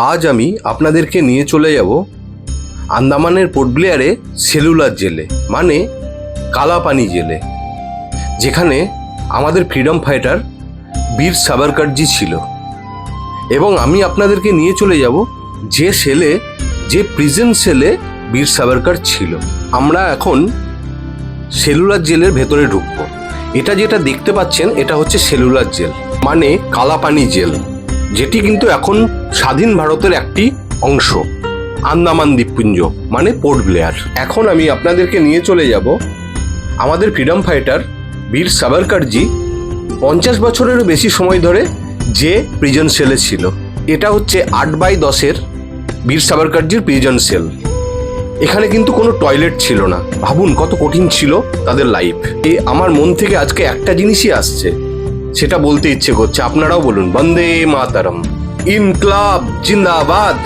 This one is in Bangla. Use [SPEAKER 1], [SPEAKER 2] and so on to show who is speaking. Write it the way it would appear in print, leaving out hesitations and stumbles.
[SPEAKER 1] আজ আমি আপনাদেরকে নিয়ে চলে যাব আন্দামানের পোর্ট ব্লেয়ারে সেলুলার জেলে, মানে কালাপানি জেলে, যেখানে আমাদের ফ্রিডম ফাইটার বীর সাভারকরজি ছিল। এবং আমি আপনাদেরকে নিয়ে চলে যাব যে প্রিজন সেলে বীর সাভারকর ছিল। আমরা এখন সেলুলার জেলের ভেতরে ঢুকবো। এটা যেটা দেখতে পাচ্ছেন এটা হচ্ছে সেলুলার জেল, মানে কালাপানি জেল, যেটি কিন্তু এখন স্বাধীন ভারতের একটি অংশ, আন্দামান দ্বীপপুঞ্জ মানে পোর্ট ব্লেয়ার। এখন আমি আপনাদেরকে নিয়ে চলে যাব আমাদের ফ্রিডম ফাইটার বীর সাভারকরজি 50 বছরেরও বেশি সময় ধরে যে প্রিজন সেলে ছিল। এটা হচ্ছে 8x10 বীর সাভারকরজির প্রিজন সেল। এখানে কিন্তু কোনো টয়লেট ছিল না। ভাবুন কত কঠিন ছিল তাদের লাইফ। আমার মন থেকে আজকে একটা জিনিসই আসছে, সেটা বলতে ইচ্ছে করছে। আপনারাও বলুন, বন্দে মাতরম, ইনকলাব জিন্দাবাদ।